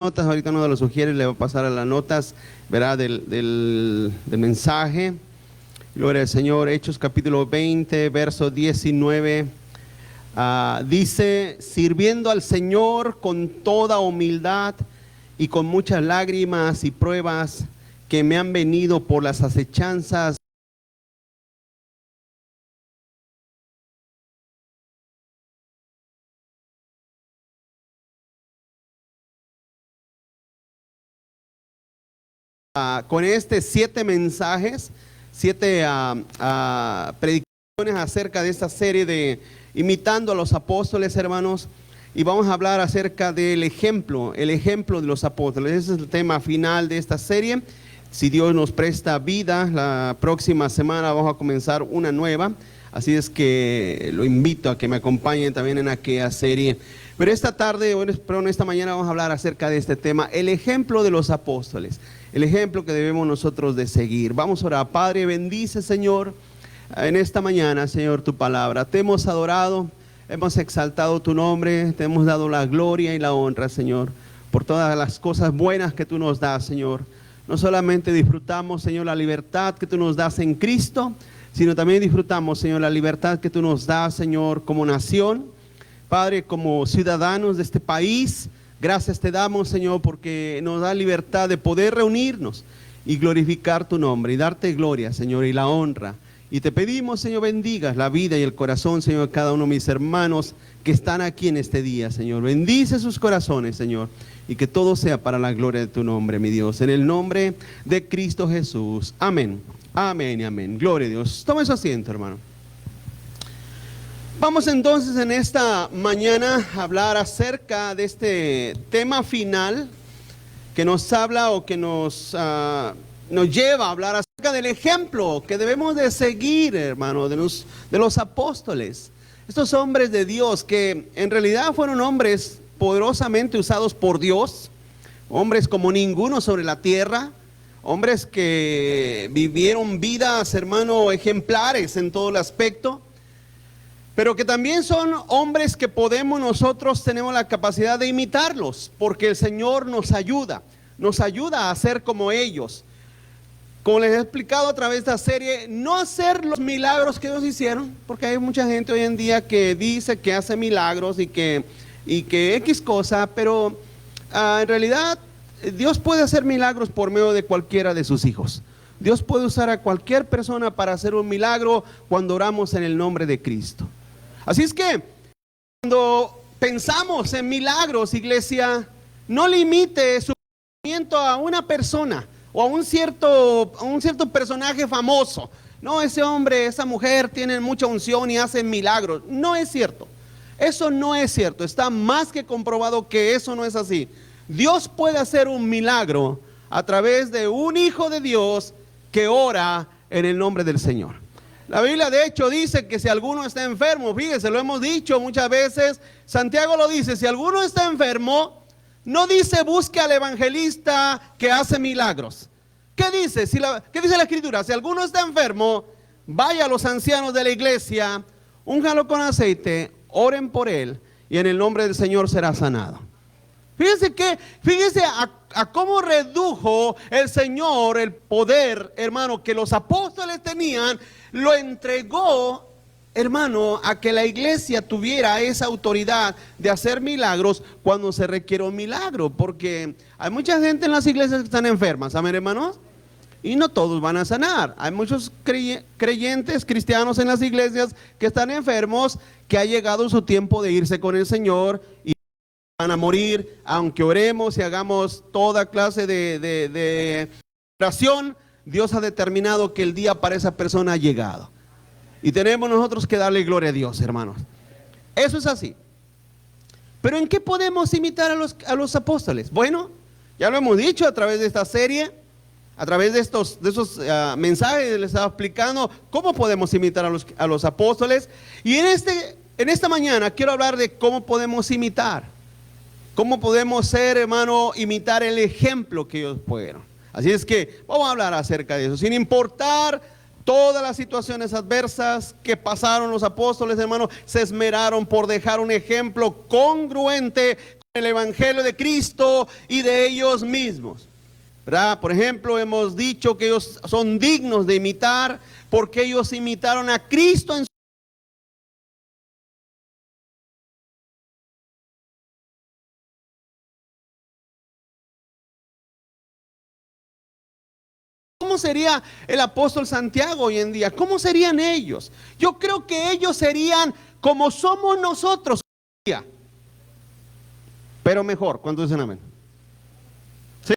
notas, ahorita uno de los sugieres le va a pasar a las notas, verá, del mensaje. Gloria al Señor. Hechos capítulo 20, verso 19. Dice: sirviendo al Señor con toda humildad y con muchas lágrimas y pruebas que me han venido por las asechanzas con siete mensajes, siete predicaciones acerca de esta serie de imitando a los apóstoles, hermanos, y vamos a hablar acerca del ejemplo, el ejemplo de los apóstoles. Ese es el tema final de esta serie. Si Dios nos presta vida, la próxima semana vamos a comenzar una nueva, así es que lo invito a que me acompañen también en aquella serie. Pero esta tarde, esta mañana vamos a hablar acerca de este tema, el ejemplo de los apóstoles, el ejemplo que debemos nosotros de seguir. Vamos a orar. Padre, bendice, Señor, en esta mañana, Señor, tu palabra. Te hemos adorado, hemos exaltado tu nombre, te hemos dado la gloria y la honra, Señor, por todas las cosas buenas que tú nos das, Señor. No solamente disfrutamos, Señor, la libertad que tú nos das en Cristo, sino también disfrutamos, Señor, la libertad que tú nos das, Señor, como nación, Padre, como ciudadanos de este país. Gracias te damos, Señor, porque nos da libertad de poder reunirnos y glorificar tu nombre y darte gloria, Señor, y la honra. Y te pedimos, Señor, bendigas la vida y el corazón, Señor, de cada uno de mis hermanos que están aquí en este día, Señor. Bendice sus corazones, Señor, y que todo sea para la gloria de tu nombre, mi Dios. En el nombre de Cristo Jesús. Amén. Amén y amén. Gloria a Dios. Toma su asiento, hermano. Vamos entonces en esta mañana a hablar acerca de este tema final que nos habla o que nos lleva a hablar acerca del ejemplo que debemos de seguir, hermano, de los apóstoles. Estos hombres de Dios que en realidad fueron hombres poderosamente usados por Dios, hombres como ninguno sobre la tierra, hombres que vivieron vidas, hermano, ejemplares en todo el aspecto, pero que también son hombres que tenemos la capacidad de imitarlos, porque el Señor nos ayuda a ser como ellos. Como les he explicado a través de esta serie, no hacer los milagros que ellos hicieron, porque hay mucha gente hoy en día que dice que hace milagros y que X cosa, pero en realidad Dios puede hacer milagros por medio de cualquiera de sus hijos. Dios puede usar a cualquier persona para hacer un milagro cuando oramos en el nombre de Cristo. Así es que cuando pensamos en milagros, iglesia, no limite su pensamiento a una persona o a un cierto personaje famoso. No, ese hombre, esa mujer tienen mucha unción y hacen milagros. No es cierto. Eso no es cierto. Está más que comprobado que eso no es así. Dios puede hacer un milagro a través de un hijo de Dios que ora en el nombre del Señor. La Biblia de hecho dice que si alguno está enfermo, fíjese, lo hemos dicho muchas veces, Santiago lo dice, si alguno está enfermo, no dice busque al evangelista que hace milagros. ¿Qué dice? ¿Qué dice la Escritura? Si alguno está enfermo, vaya a los ancianos de la iglesia, únjalo con aceite, oren por él y en el nombre del Señor será sanado. Fíjese a cómo redujo el Señor el poder, hermano, que los apóstoles tenían, lo entregó, hermano, a que la iglesia tuviera esa autoridad de hacer milagros cuando se requiere un milagro, porque hay mucha gente en las iglesias que están enfermas, ¿saben, hermanos? Y no todos van a sanar. Hay muchos creyentes, cristianos en las iglesias que están enfermos, que ha llegado su tiempo de irse con el Señor y van a morir, aunque oremos y hagamos toda clase de oración. Dios ha determinado que el día para esa persona ha llegado. Y tenemos nosotros que darle gloria a Dios, hermanos. Eso es así. Pero ¿en qué podemos imitar a los apóstoles? Bueno, ya lo hemos dicho a través de esta serie, a través de esos mensajes les estaba explicando cómo podemos imitar a los apóstoles. Y en esta mañana quiero hablar de cómo podemos imitar. Cómo podemos ser, hermano, imitar el ejemplo que ellos fueron. Así es que vamos a hablar acerca de eso, sin importar todas las situaciones adversas que pasaron los apóstoles, hermano, se esmeraron por dejar un ejemplo congruente con el evangelio de Cristo y de ellos mismos, ¿verdad? Por ejemplo, hemos dicho que ellos son dignos de imitar porque ellos imitaron a Cristo en su... ¿Cómo sería el apóstol Santiago hoy en día? ¿Cómo serían ellos? Yo creo que ellos serían como somos nosotros hoy en día, pero mejor. ¿Cuántos dicen amén? ¿Sí?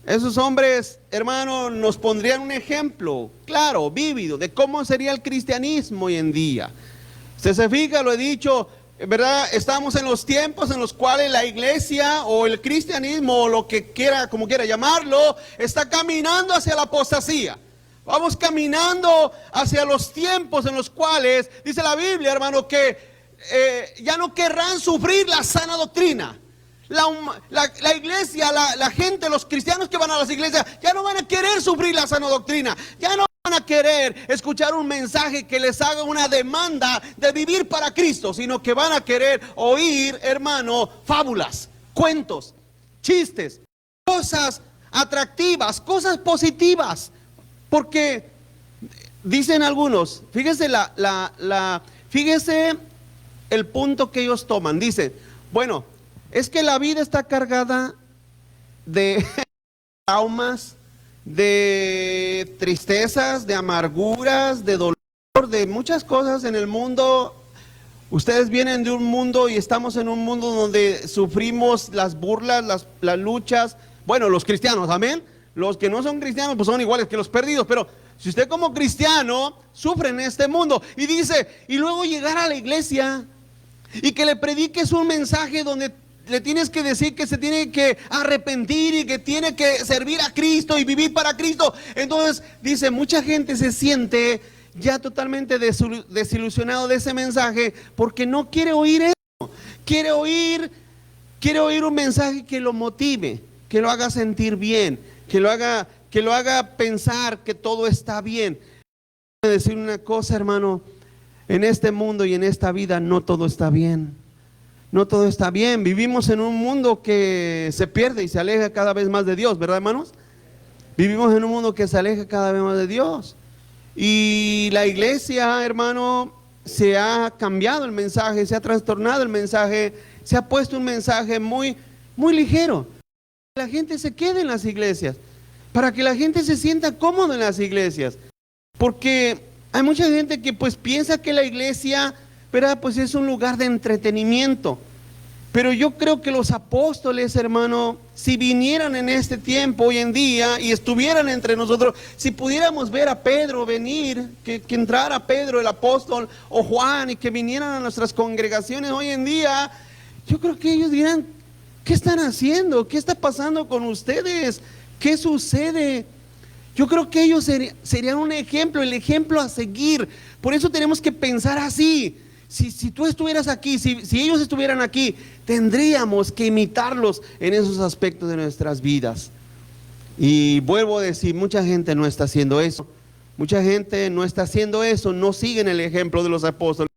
Esos hombres, hermano, nos pondrían un ejemplo claro, vívido, de cómo sería el cristianismo hoy en día. Usted se fija, lo he dicho, ¿verdad? Estamos en los tiempos en los cuales la iglesia o el cristianismo o lo que quiera, como quiera llamarlo, está caminando hacia la apostasía. Vamos caminando hacia los tiempos en los cuales, dice la Biblia, hermano, que ya no querrán sufrir la sana doctrina. La iglesia, la gente, los cristianos que van a las iglesias, ya no van a querer sufrir la sana doctrina. Ya no van a querer escuchar un mensaje que les haga una demanda de vivir para Cristo, sino que van a querer oír, hermano, fábulas, cuentos, chistes, cosas atractivas, cosas positivas. Porque dicen algunos, fíjese fíjese el punto que ellos toman. Dicen, bueno, es que la vida está cargada de traumas, de tristezas, de amarguras, de dolor, de muchas cosas en el mundo. Ustedes vienen de un mundo y estamos en un mundo donde sufrimos las burlas, las luchas. Bueno, los cristianos, amén. Los que no son cristianos pues son iguales que los perdidos, pero si usted como cristiano sufre en este mundo y dice, y luego llegar a la iglesia y que le prediques un mensaje donde le tienes que decir que se tiene que arrepentir y que tiene que servir a Cristo y vivir para Cristo. Entonces dice, mucha gente se siente ya totalmente desilusionado de ese mensaje porque no quiere oír eso. Quiere oír un mensaje que lo motive, que lo haga sentir bien, que lo haga pensar que todo está bien. Voy a decir una cosa, hermano, en este mundo y en esta vida no todo está bien. No todo está bien. Vivimos en un mundo que se pierde y se aleja cada vez más de Dios, ¿verdad, hermanos? Vivimos en un mundo que se aleja cada vez más de Dios. Y la iglesia, hermano, se ha cambiado el mensaje, se ha trastornado el mensaje, se ha puesto un mensaje muy, muy ligero. La gente se quede en las iglesias, para que la gente se sienta cómoda en las iglesias. Porque hay mucha gente que pues piensa que la iglesia, ¿verdad? Pues es un lugar de entretenimiento. Pero yo creo que los apóstoles, hermano, si vinieran en este tiempo hoy en día y estuvieran entre nosotros, si pudiéramos ver a Pedro venir, que entrara Pedro el apóstol o Juan y que vinieran a nuestras congregaciones hoy en día, yo creo que ellos dirán, ¿qué están haciendo? ¿Qué está pasando con ustedes? ¿Qué sucede? Yo creo que ellos serían un ejemplo, el ejemplo a seguir. Por eso tenemos que pensar así. Si tú estuvieras aquí, si ellos estuvieran aquí, tendríamos que imitarlos en esos aspectos de nuestras vidas. Y vuelvo a decir, mucha gente no está haciendo eso. Mucha gente no está haciendo eso, no siguen el ejemplo de los apóstoles.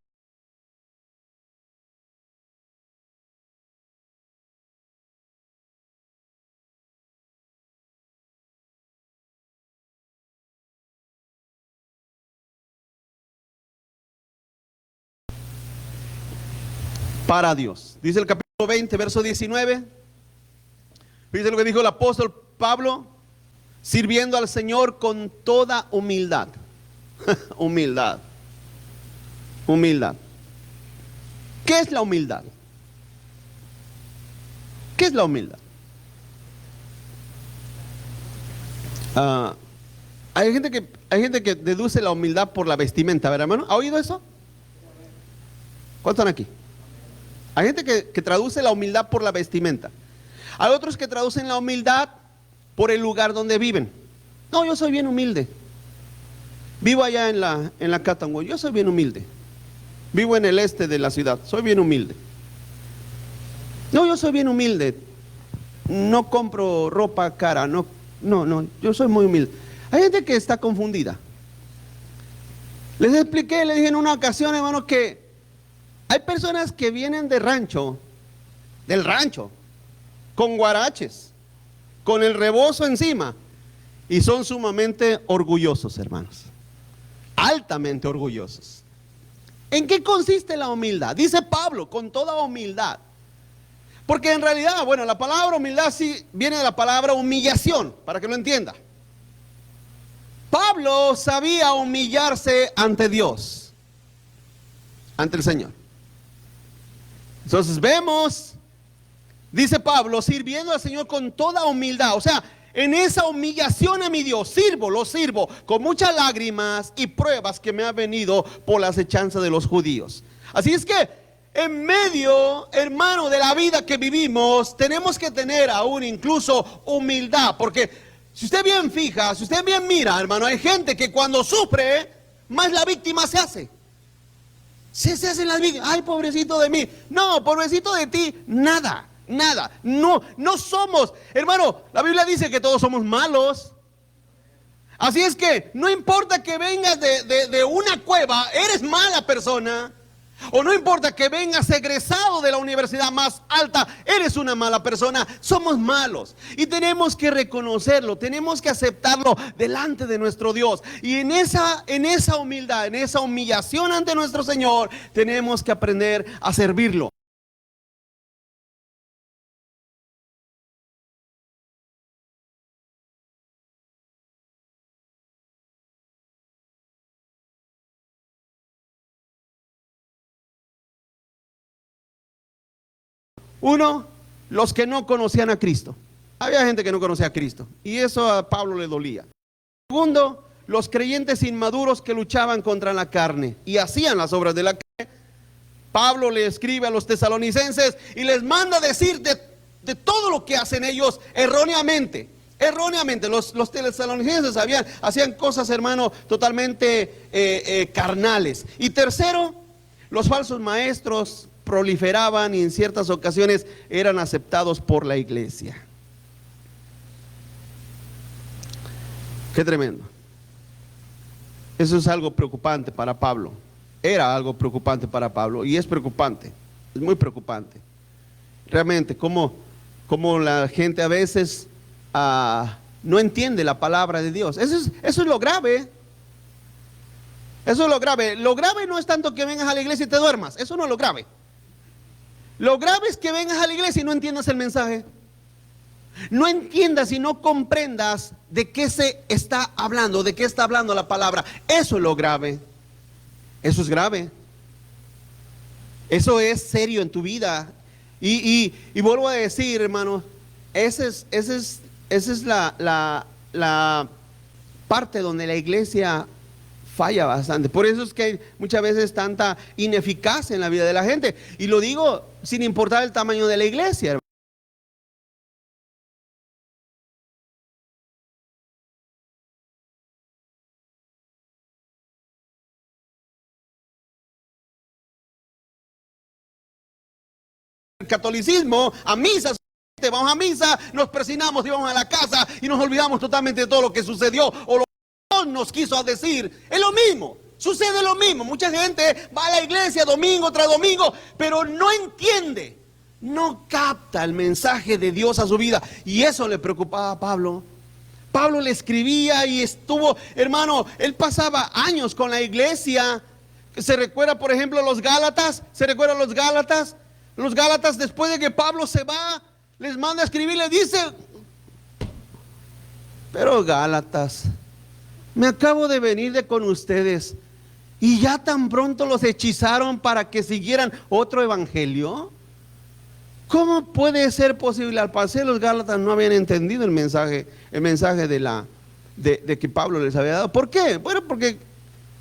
Para Dios. Dice el capítulo 20, verso 19. Dice lo que dijo el apóstol Pablo, sirviendo al Señor con toda humildad. Humildad. Humildad. ¿Qué es la humildad? ¿Qué es la humildad? Hay gente que deduce la humildad por la vestimenta, ¿verdad, hermano? ¿Ha oído eso? ¿Cuántos están aquí? Hay gente que traduce la humildad por la vestimenta. Hay otros que traducen la humildad por el lugar donde viven. No, yo soy bien humilde. Vivo allá en la Catango, yo soy bien humilde. Vivo en el este de la ciudad, soy bien humilde. No, yo soy bien humilde. No compro ropa cara, no, yo soy muy humilde. Hay gente que está confundida. Les expliqué, les dije en una ocasión, hermano, que hay personas que vienen de rancho del rancho, con guaraches, con el rebozo encima, y son sumamente orgullosos, hermanos, altamente orgullosos. ¿En qué consiste la humildad? Dice Pablo, con toda humildad. Porque en realidad, bueno, la palabra humildad sí viene de la palabra humillación, para que lo entienda. Pablo sabía humillarse ante Dios, ante el Señor. Entonces vemos, dice Pablo, sirviendo al Señor con toda humildad. O sea, en esa humillación a mi Dios, lo sirvo con muchas lágrimas y pruebas que me han venido por la acechanza de los judíos. Así es que en medio, hermano, de la vida que vivimos, tenemos que tener aún incluso humildad. Porque si usted bien fija, si usted bien mira, hermano, hay gente que cuando sufre, más la víctima se hace. Se hacen las víctimas. Ay, pobrecito de mí. No, pobrecito de ti, nada. Nada, no somos, hermano, la Biblia dice que todos somos malos. Así es que no importa que vengas de una cueva, eres mala persona. O no importa que vengas egresado de la universidad más alta, eres una mala persona. Somos malos y tenemos que reconocerlo, tenemos que aceptarlo delante de nuestro Dios. Y en esa humildad, en esa humillación ante nuestro Señor, tenemos que aprender a servirlo. Uno, los que no conocían a Cristo. Había gente que no conocía a Cristo y eso a Pablo le dolía. Segundo, los creyentes inmaduros que luchaban contra la carne y hacían las obras de la carne. Pablo le escribe a los tesalonicenses y les manda decir de todo lo que hacen ellos erróneamente. Erróneamente, los tesalonicenses hacían cosas, hermano, totalmente carnales. Y tercero, los falsos maestros proliferaban y en ciertas ocasiones eran aceptados por la iglesia. Qué tremendo. Eso es algo preocupante para Pablo. Era algo preocupante para Pablo y es preocupante, es muy preocupante. Realmente, como la gente a veces no entiende la palabra de Dios. Eso es lo grave. Eso es lo grave. Lo grave no es tanto que vengas a la iglesia y te duermas. Eso no es lo grave. Lo grave es que vengas a la iglesia y no entiendas el mensaje. No entiendas y no comprendas de qué se está hablando, de qué está hablando la palabra. Eso es lo grave. Eso es grave. Eso es serio en tu vida. Y vuelvo a decir, hermano, esa es la parte donde la iglesia falla bastante. Por eso es que hay muchas veces tanta ineficacia en la vida de la gente. Y lo digo sin importar el tamaño de la iglesia, hermano. El catolicismo, a misa, vamos a misa, nos persinamos y vamos a la casa y nos olvidamos totalmente de todo lo que sucedió o lo que Dios nos quiso decir. Es lo mismo. Sucede lo mismo. Mucha gente va a la iglesia domingo tras domingo, pero no entiende, no capta el mensaje de Dios a su vida. Y eso le preocupaba a Pablo. Pablo le escribía y estuvo, hermano, él pasaba años con la iglesia. Se recuerda, por ejemplo, los Gálatas. ¿Se recuerdan los Gálatas? Los Gálatas, después de que Pablo se va, les manda a escribir, les dice: pero Gálatas, me acabo de venir de con ustedes y ya tan pronto los hechizaron para que siguieran otro evangelio. ¿Cómo puede ser posible? Al parecer los Gálatas no habían entendido el mensaje de que Pablo les había dado. ¿Por qué? Bueno, porque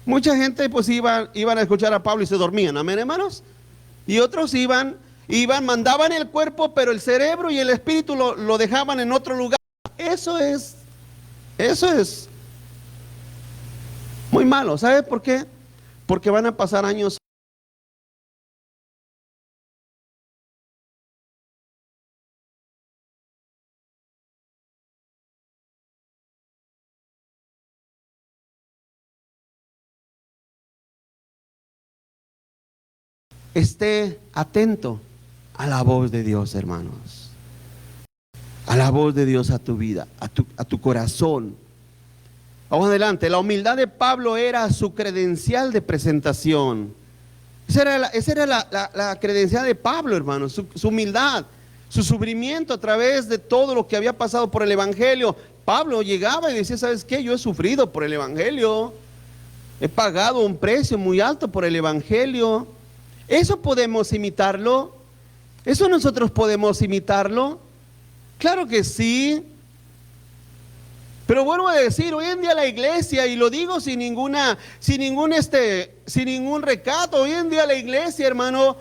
mucha gente pues iban a escuchar a Pablo y se dormían, amén, hermanos. Y otros iban, mandaban el cuerpo, pero el cerebro y el espíritu lo dejaban en otro lugar. Eso es muy malo. ¿Sabe por qué? Porque van a pasar años. Esté atento a la voz de Dios, hermanos. A la voz de Dios a tu vida, a tu corazón. Vamos adelante. La humildad de Pablo era su credencial de presentación. Esa era la credencial de Pablo, hermanos. Su humildad, su sufrimiento a través de todo lo que había pasado por el evangelio. Pablo llegaba y decía, ¿sabes qué? Yo he sufrido por el evangelio. He pagado un precio muy alto por el evangelio. ¿Eso podemos imitarlo? ¿Eso nosotros podemos imitarlo? Claro que sí. Pero vuelvo a decir, hoy en día la iglesia, y lo digo sin ningún recato, hoy en día la iglesia, hermano,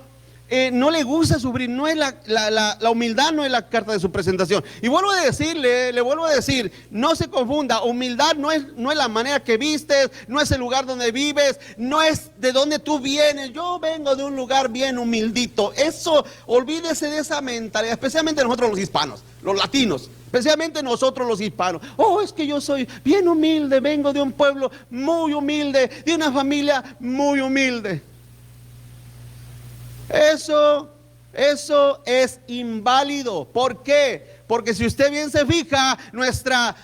no le gusta sufrir. No es la humildad no es la carta de su presentación. Y vuelvo a decirle, le vuelvo a decir, no se confunda. Humildad no es la manera que vistes, no es el lugar donde vives, no es de donde tú vienes. Yo vengo de un lugar bien humildito. Eso, olvídese de esa mentalidad, especialmente nosotros los hispanos, los latinos. Especialmente nosotros los hispanos. Oh, es que yo soy bien humilde, vengo de un pueblo muy humilde, de una familia muy humilde. Eso es inválido. ¿Por qué? Porque si usted bien se fija, nuestra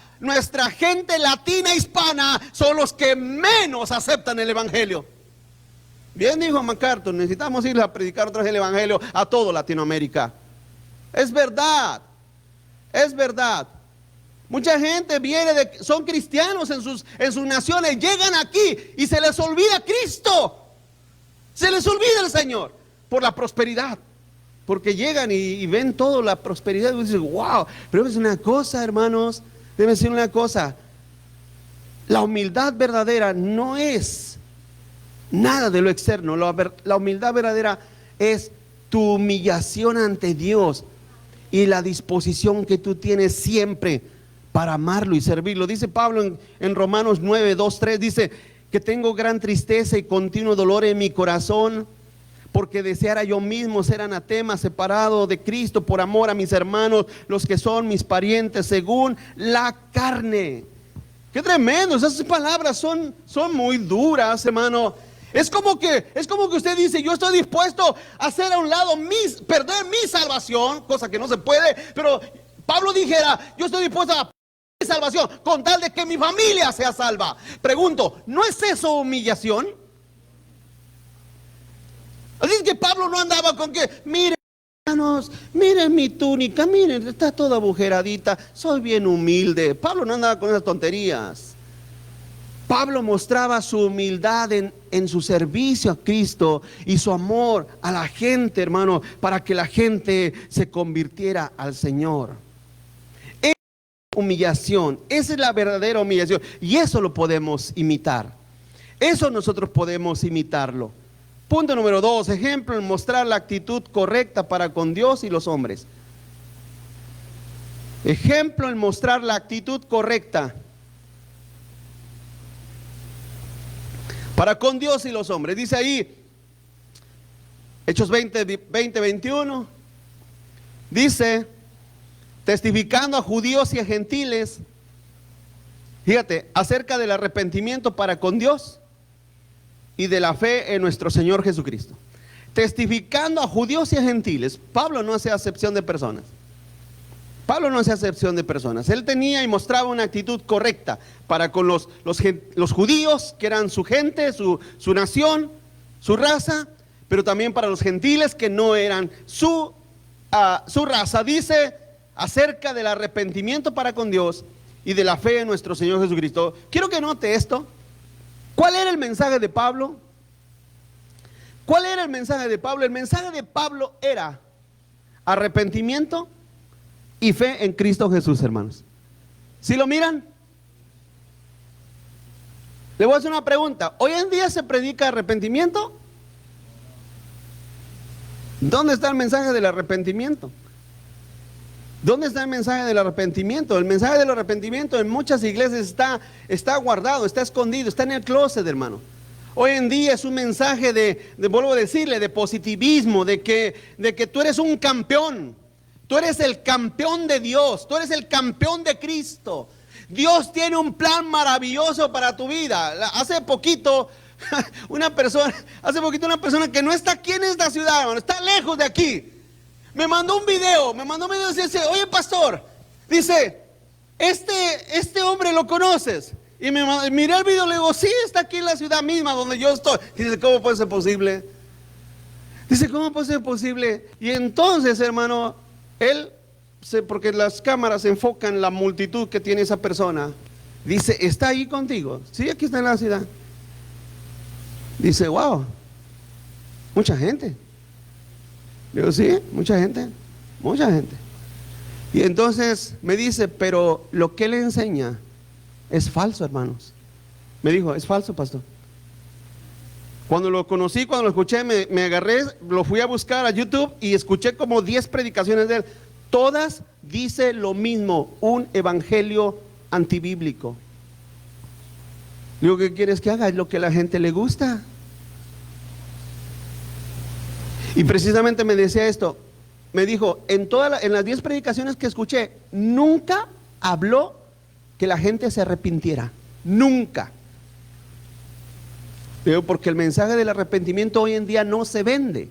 gente latina hispana son los que menos aceptan el evangelio. Bien dijo MacArthur, necesitamos ir a predicar otra vez el evangelio a toda Latinoamérica. Es verdad. Es verdad. Mucha gente son cristianos en sus naciones, llegan aquí y se les olvida Cristo. Se les olvida el Señor por la prosperidad. Porque llegan y ven toda la prosperidad y dicen, wow. Pero es una cosa, hermanos, debe ser una cosa. La humildad verdadera no es nada de lo externo. La humildad verdadera es tu humillación ante Dios y la disposición que tú tienes siempre para amarlo y servirlo. Dice Pablo en Romanos 9, 2, 3, dice que tengo gran tristeza y continuo dolor en mi corazón, porque deseara yo mismo ser anatema, separado de Cristo por amor a mis hermanos, los que son mis parientes según la carne. Qué tremendo, esas palabras son muy duras, hermano. Es como que usted dice, yo estoy dispuesto a hacer a un lado perder mi salvación, cosa que no se puede, pero Pablo dijera, yo estoy dispuesto a perder mi salvación con tal de que mi familia sea salva. Pregunto, ¿no es eso humillación? Así es que Pablo no andaba con que, miren hermanos, miren mi túnica, miren, está toda agujeradita, soy bien humilde. Pablo no andaba con esas tonterías. Pablo mostraba su humildad en su servicio a Cristo y su amor a la gente, hermano, para que la gente se convirtiera al Señor. Esa es la humillación, esa es la verdadera humillación, y eso lo podemos imitar. Eso nosotros podemos imitarlo. Punto número 2, ejemplo en mostrar la actitud correcta para con Dios y los hombres. Ejemplo en mostrar la actitud correcta para con Dios y los hombres. Dice ahí, Hechos 21, dice, testificando a judíos y a gentiles, fíjate, acerca del arrepentimiento para con Dios y de la fe en nuestro Señor Jesucristo. Testificando a judíos y a gentiles. Pablo no hace acepción de personas. Pablo no hace acepción de personas. Él tenía y mostraba una actitud correcta para con los judíos, que eran su gente, su nación, su raza, pero también para los gentiles que no eran su raza. Dice acerca del arrepentimiento para con Dios y de la fe en nuestro Señor Jesucristo. Quiero que note esto. ¿Cuál era el mensaje de Pablo? ¿Cuál era el mensaje de Pablo? El mensaje de Pablo era arrepentimiento y fe en Cristo Jesús, hermanos. ¿Sí lo miran? Le voy a hacer una pregunta. ¿Hoy en día se predica arrepentimiento? ¿Dónde está el mensaje del arrepentimiento? ¿Dónde está el mensaje del arrepentimiento? El mensaje del arrepentimiento en muchas iglesias está guardado, está escondido, está en el closet, hermano. Hoy en día es un mensaje vuelvo a decirle, de positivismo, de que tú eres un campeón. Tú eres el campeón de Dios, tú eres el campeón de Cristo. Dios tiene un plan maravilloso para tu vida. Hace poquito una persona que no está aquí en esta ciudad, hermano, está lejos de aquí. me mandó un video y dice, oye pastor, dice, este hombre lo conoces. Y miré el video y le digo, sí, está aquí en la ciudad misma donde yo estoy. Y dice, ¿cómo puede ser posible? Dice, ¿cómo puede ser posible? Y entonces, hermano, porque las cámaras enfocan la multitud que tiene esa persona. Dice, ¿está ahí contigo? Sí, aquí está en la ciudad. Dice, wow, mucha gente. Digo, sí, mucha gente. Y entonces me dice, pero lo que él enseña es falso, hermanos. Me dijo, es falso, pastor. Cuando lo conocí, cuando lo escuché, me agarré, lo fui a buscar a YouTube y escuché como 10 predicaciones de él. Todas dice lo mismo, un evangelio antibíblico. Digo, ¿qué quieres que haga? Es lo que a la gente le gusta. Y precisamente me decía esto, me dijo, en las 10 predicaciones que escuché, nunca habló que la gente se arrepintiera, nunca. Digo, porque el mensaje del arrepentimiento hoy en día no se vende,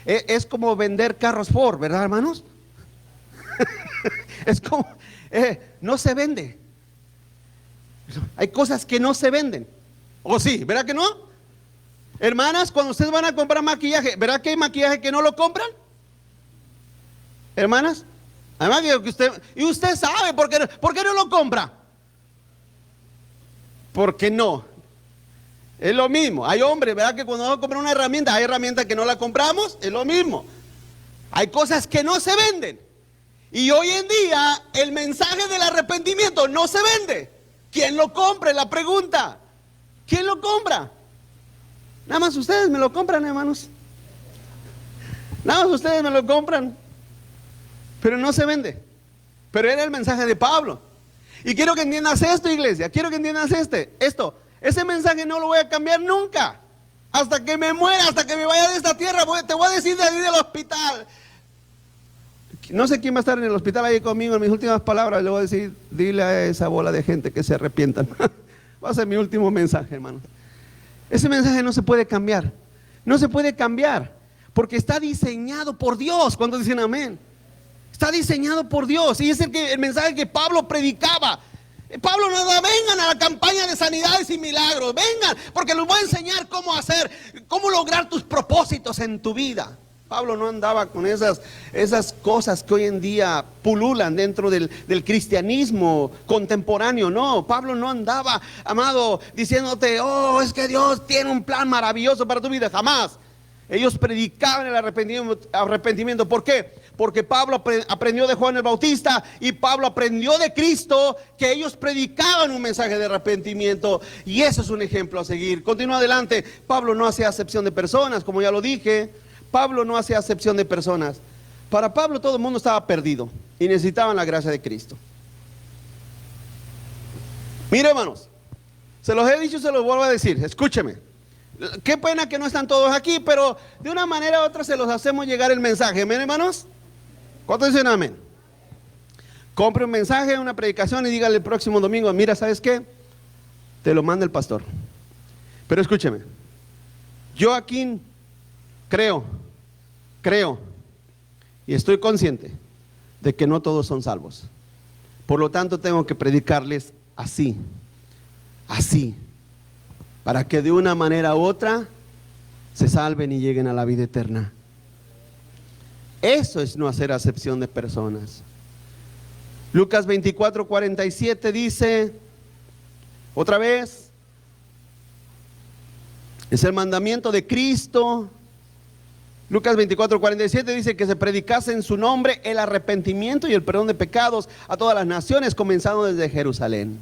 es como vender carros Ford, ¿verdad, hermanos? Es como, no se vende. Hay cosas que no se venden, ¿o sí? ¿Verdad que no? Hermanas, cuando ustedes van a comprar maquillaje, ¿verdad que hay maquillaje que no lo compran? Hermanas, además que usted sabe por qué no lo compra. Porque no. Es lo mismo. Hay hombres, ¿verdad? Que cuando vamos a comprar una herramienta, hay herramientas que no la compramos, es lo mismo. Hay cosas que no se venden. Y hoy en día el mensaje del arrepentimiento no se vende. ¿Quién lo compra? Es la pregunta. ¿Quién lo compra? Nada más ustedes me lo compran, hermanos. Nada más ustedes me lo compran. Pero no se vende. Pero era el mensaje de Pablo. Y quiero que entiendas esto, iglesia. Quiero que entiendas esto. Ese mensaje no lo voy a cambiar nunca. Hasta que me muera, hasta que me vaya de esta tierra. Te voy a decir de ahí del hospital. No sé quién va a estar en el hospital ahí conmigo. En mis últimas palabras le voy a decir, dile a esa bola de gente que se arrepientan. Va a ser mi último mensaje, hermano. Ese mensaje no se puede cambiar. No se puede cambiar. Porque está diseñado por Dios. ¿Cuántos dicen amén? Está diseñado por Dios. Y es el mensaje que Pablo predicaba. Pablo no da, vengan a la campaña de sanidades y milagros. Vengan, porque les voy a enseñar cómo lograr tus propósitos en tu vida. Pablo no andaba con esas cosas que hoy en día pululan dentro del cristianismo contemporáneo. No, Pablo no andaba, amado, diciéndote, oh, es que Dios tiene un plan maravilloso para tu vida. Jamás. Ellos predicaban el arrepentimiento. ¿Por qué? Porque Pablo aprendió de Juan el Bautista y Pablo aprendió de Cristo que ellos predicaban un mensaje de arrepentimiento. Y eso es un ejemplo a seguir. Continúa adelante. Pablo no hacía acepción de personas, como ya lo dije. Pablo no hacía acepción de personas. Para Pablo todo el mundo estaba perdido y necesitaban la gracia de Cristo. Mire, hermanos, se los he dicho y se los vuelvo a decir. Escúcheme. Qué pena que no están todos aquí, pero de una manera u otra se los hacemos llegar el mensaje. ¿Amén, hermanos? ¿Cuántos dicen amén? Compre un mensaje, una predicación y dígale el próximo domingo, mira, ¿sabes qué? Te lo manda el pastor. Pero escúcheme, yo aquí creo y estoy consciente de que no todos son salvos. Por lo tanto tengo que predicarles así, para que de una manera u otra se salven y lleguen a la vida eterna. Eso es no hacer acepción de personas. Lucas 24:47 dice, otra vez, es el mandamiento de Cristo. Lucas 24:47 dice que se predicase en su nombre el arrepentimiento y el perdón de pecados a todas las naciones, comenzando desde Jerusalén.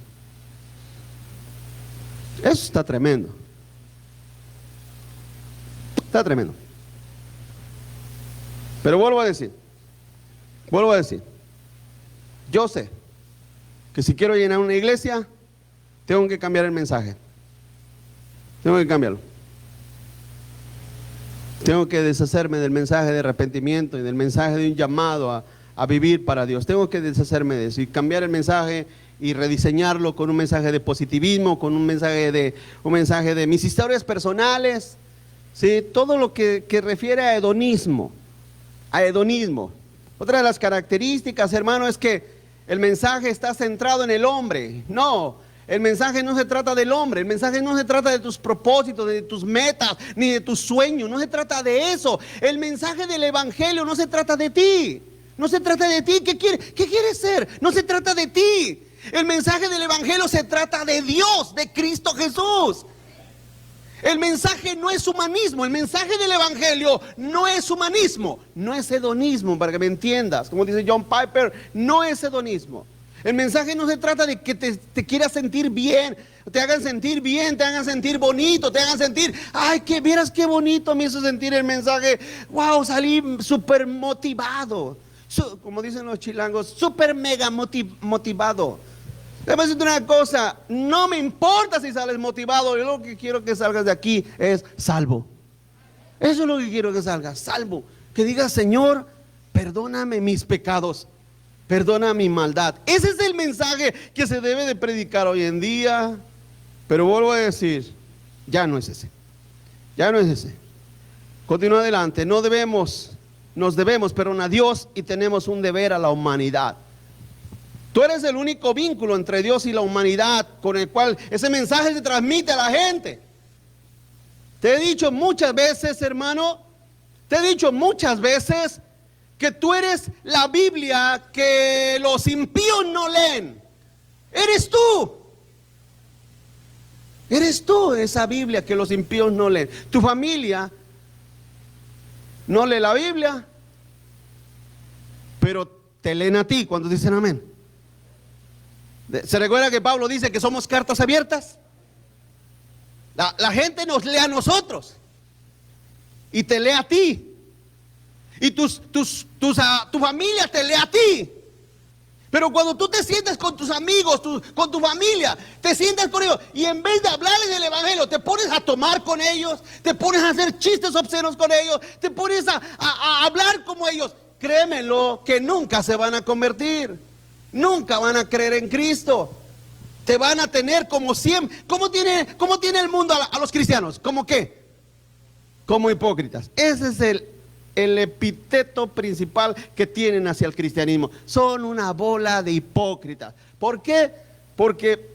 Eso está tremendo. Está tremendo. Pero vuelvo a decir, yo sé que si quiero llenar una iglesia, tengo que cambiar el mensaje. Tengo que cambiarlo. Tengo que deshacerme del mensaje de arrepentimiento y del mensaje de un llamado a vivir para Dios. Tengo que deshacerme de eso y cambiar el mensaje y rediseñarlo con un mensaje de positivismo, con un mensaje de mis historias personales. ¿sí? Todo lo que refiere a hedonismo, a hedonismo. Otra de las características, hermano, es que el mensaje está centrado en el hombre. No, el mensaje no se trata del hombre, el mensaje no se trata de tus propósitos, de tus metas, ni de tus sueños, no se trata de eso. El mensaje del evangelio no se trata de ti, no se trata de ti. ¿Qué quieres ser? No se trata de ti. El mensaje del evangelio se trata de Dios, de Cristo Jesús. El mensaje no es humanismo, el mensaje del evangelio no es humanismo, no es hedonismo, para que me entiendas. Como dice John Piper, no es hedonismo. El mensaje no se trata de que te quieras sentir bien, te hagan sentir bien, te hagan sentir bonito, te hagan sentir, ay, que vieras qué bonito me hizo sentir el mensaje. Wow, salí súper motivado, como dicen los chilangos, súper mega motivado. Déjame decirte una cosa, no me importa si sales motivado, yo lo que quiero que salgas de aquí es salvo. Eso es lo que quiero que salgas, salvo. Que digas, Señor, perdóname mis pecados, perdona mi maldad. Ese es el mensaje que se debe de predicar hoy en día. Pero vuelvo a decir, ya no es ese. Ya no es ese. Continúa adelante, nos debemos, perdón, a Dios y tenemos un deber a la humanidad. Tú eres el único vínculo entre Dios y la humanidad con el cual ese mensaje se transmite a la gente. Te he dicho muchas veces, hermano, que tú eres la Biblia que los impíos no leen. Eres tú. Eres tú esa Biblia que los impíos no leen. Tu familia no lee la Biblia, pero te leen a ti cuando dicen amén. ¿Se recuerda que Pablo dice que somos cartas abiertas? La gente nos lee a nosotros y te lee a ti. Y tu familia te lee a ti. Pero cuando tú te sientas con tus amigos, con tu familia, te sientas con ellos y en vez de hablarles del evangelio, te pones a tomar con ellos, te pones a hacer chistes obscenos con ellos, te pones a hablar como ellos. Créemelo que nunca se van a convertir. Nunca van a creer en Cristo. Te van a tener como siempre. ¿Cómo tiene el mundo a los cristianos? ¿Cómo qué? Como hipócritas. Ese es el epíteto principal que tienen hacia el cristianismo. Son una bola de hipócritas. ¿Por qué? Porque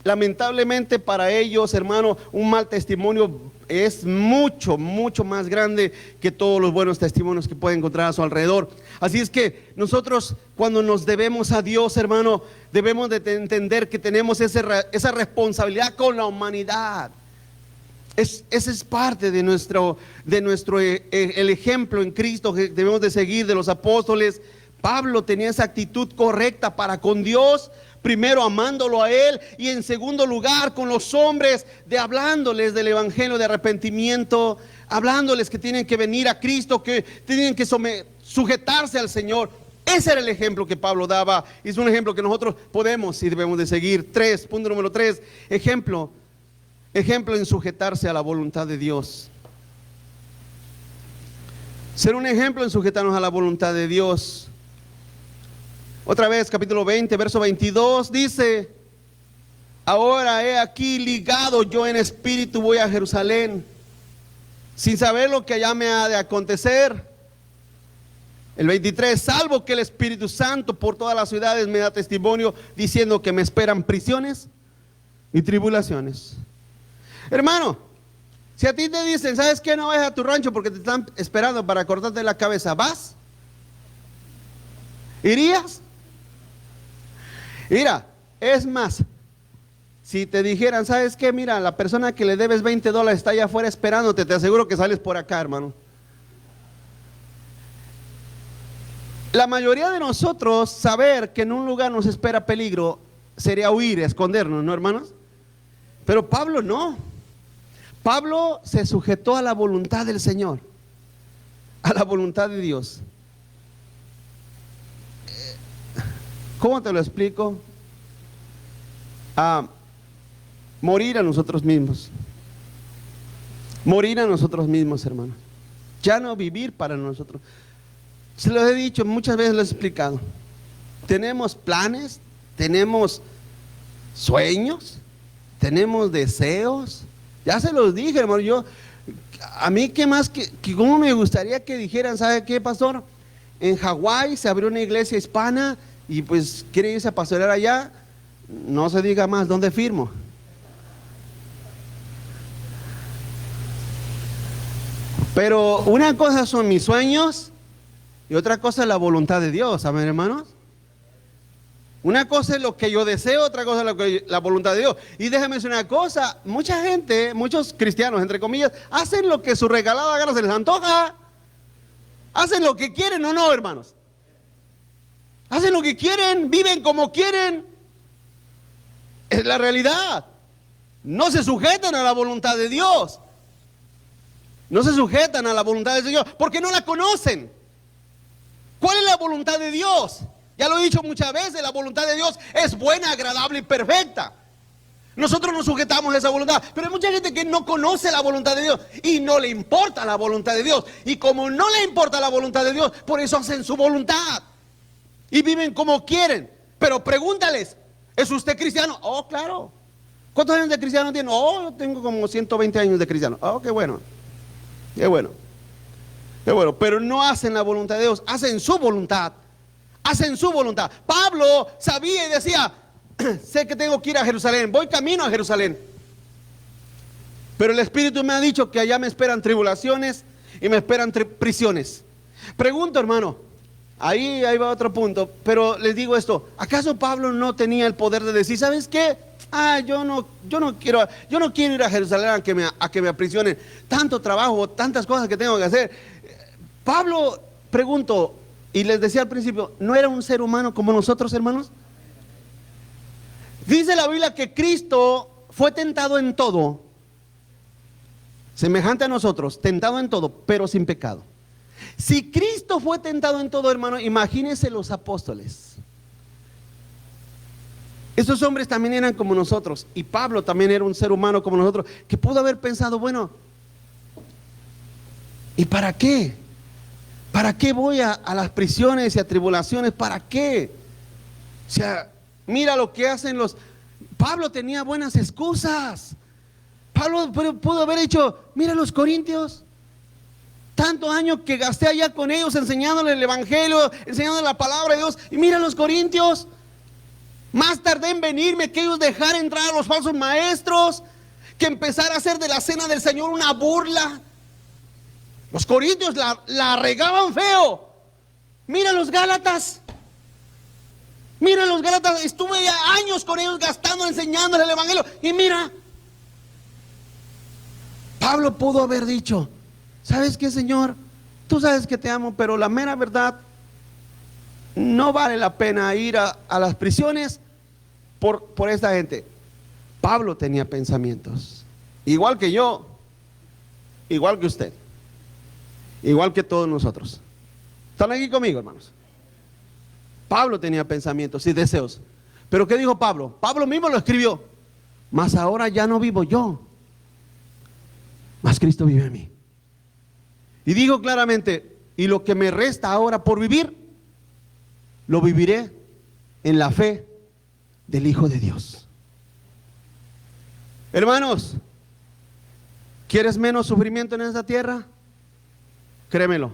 lamentablemente para ellos, hermano, un mal testimonio es mucho, mucho más grande que todos los buenos testimonios que pueden encontrar a su alrededor. Así es que nosotros, cuando nos debemos a Dios, hermano, debemos de entender que tenemos esa responsabilidad con la humanidad. Ese es parte de nuestro el ejemplo en Cristo que debemos de seguir de los apóstoles. Pablo tenía esa actitud correcta para con Dios, primero amándolo a Él y en segundo lugar con los hombres, hablándoles del evangelio de arrepentimiento, hablándoles que tienen que venir a Cristo, que tienen que sujetarse al Señor. Ese era el ejemplo que Pablo daba, y es un ejemplo que nosotros podemos y debemos de seguir. Punto número 3, ejemplo en sujetarse a la voluntad de Dios. Ser un ejemplo en sujetarnos a la voluntad de Dios. Otra vez, capítulo 20, verso 22, dice: ahora he aquí ligado yo en espíritu voy a Jerusalén, sin saber lo que allá me ha de acontecer. El 23, salvo que el Espíritu Santo por todas las ciudades me da testimonio, diciendo que me esperan prisiones y tribulaciones. Hermano, si a ti te dicen, ¿sabes qué? No vayas a tu rancho porque te están esperando para cortarte la cabeza, ¿vas? ¿Irías? Mira, es más, si te dijeran, ¿sabes qué? Mira, la persona que le debes $20 está allá afuera esperándote, te aseguro que sales por acá, hermano. La mayoría de nosotros, saber que en un lugar nos espera peligro sería huir, escondernos, ¿no, hermanos? Pero Pablo no. Pablo se sujetó a la voluntad del Señor, a la voluntad de Dios. ¿Cómo te lo explico? A morir a nosotros mismos. Morir a nosotros mismos, hermano. Ya no vivir para nosotros. Se los he dicho, muchas veces lo he explicado. Tenemos planes, tenemos sueños, tenemos deseos. Ya se los dije, hermano, yo A mí, ¿qué más? ¿Cómo me gustaría que dijeran? ¿Sabe qué, pastor? En Hawái se abrió una iglesia hispana y pues quiere irse a pastorear allá. No se diga más, ¿dónde firmo? Pero una cosa son mis sueños y otra cosa es la voluntad de Dios, ¿saben, hermanos? Una cosa es lo que yo deseo, otra cosa es la voluntad de Dios. Y déjeme decir una cosa, mucha gente, muchos cristianos, entre comillas, hacen lo que su regalada gana se les antoja. Hacen lo que quieren o no, hermanos. Hacen lo que quieren, viven como quieren. Es la realidad. No se sujetan a la voluntad de Dios. No se sujetan a la voluntad del Señor porque no la conocen. ¿Cuál es la voluntad de Dios? Ya lo he dicho muchas veces, la voluntad de Dios es buena, agradable y perfecta. Nosotros nos sujetamos a esa voluntad, pero hay mucha gente que no conoce la voluntad de Dios y no le importa la voluntad de Dios. Y como no le importa la voluntad de Dios, por eso hacen su voluntad y viven como quieren. Pero pregúntales, ¿es usted cristiano? Oh, claro. ¿Cuántos años de cristiano tiene? Oh, yo tengo como 120 años de cristiano. Oh, qué bueno. Qué bueno. Qué bueno. Pero no hacen la voluntad de Dios, hacen su voluntad. Hacen su voluntad. Pablo sabía y decía, sé que tengo que ir a Jerusalén, voy camino a Jerusalén. Pero el Espíritu me ha dicho que allá me esperan tribulaciones y me esperan prisiones. Pregunto, hermano, ahí va otro punto, pero les digo esto, ¿acaso Pablo no tenía el poder de decir, ¿sabes qué? Yo no quiero ir a Jerusalén a que me aprisionen. Tanto trabajo, tantas cosas que tengo que hacer. Pablo, pregunto, y les decía al principio, ¿no era un ser humano como nosotros, hermanos? Dice la Biblia que Cristo fue tentado en todo, semejante a nosotros, tentado en todo, pero sin pecado. Si Cristo fue tentado en todo, hermano, imagínense los apóstoles. Esos hombres también eran como nosotros, y Pablo también era un ser humano como nosotros, que pudo haber pensado, bueno, ¿y para qué? ¿Para qué voy a las prisiones y a tribulaciones? ¿Para qué? O sea, mira lo que hacen los... Pablo tenía buenas excusas. Pablo pudo haber dicho, mira los corintios, tantos años que gasté allá con ellos enseñándoles el evangelio, enseñándoles la palabra de Dios, y mira los corintios, más tardé en venirme que ellos dejar entrar a los falsos maestros, que empezar a hacer de la cena del Señor una burla. Los corintios la regaban feo. Mira los gálatas. Mira los gálatas. Estuve ya años con ellos gastando, enseñándoles el evangelio. Y mira, Pablo pudo haber dicho, ¿sabes qué, Señor? Tú sabes que te amo, pero la mera verdad, no vale la pena ir a las prisiones por esta gente. Pablo tenía pensamientos, igual que yo, igual que usted, igual que todos nosotros. ¿Están aquí conmigo, hermanos? Pablo tenía pensamientos y deseos. ¿Pero qué dijo Pablo? Pablo mismo lo escribió. Mas ahora ya no vivo yo, mas Cristo vive en mí. Y dijo claramente, y lo que me resta ahora por vivir, lo viviré en la fe del Hijo de Dios. Hermanos, ¿quieres menos sufrimiento en esta tierra? Créemelo,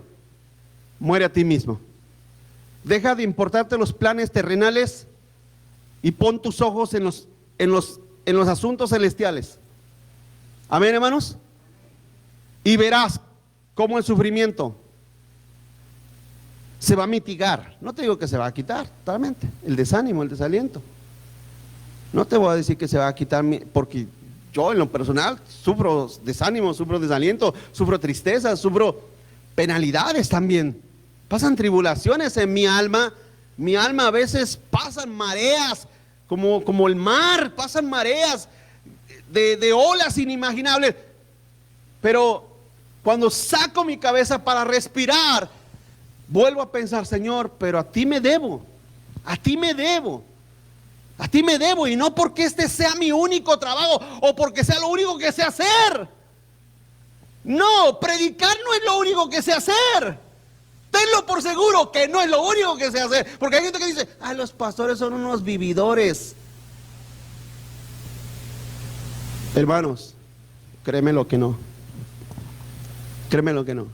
muere a ti mismo. Deja de importarte los planes terrenales y pon tus ojos en los asuntos celestiales. Amén, hermanos. Y verás cómo el sufrimiento se va a mitigar. No te digo que se va a quitar totalmente, el desánimo, el desaliento. No te voy a decir que se va a quitar, porque yo en lo personal sufro desánimo, sufro desaliento, sufro tristeza, sufro penalidades también. Pasan tribulaciones en mi alma. Mi alma a veces pasan mareas, como el mar, pasan mareas de olas inimaginables. Pero cuando saco mi cabeza para respirar, vuelvo a pensar, Señor, pero a ti me debo, a ti me debo, a ti me debo, y no porque este sea mi único trabajo o porque sea lo único que sé hacer. No, predicar no es lo único que sé hacer. Tenlo por seguro que no es lo único que sé hacer, porque hay gente que dice, los pastores son unos vividores. Hermanos, créeme lo que no. Créeme lo que no.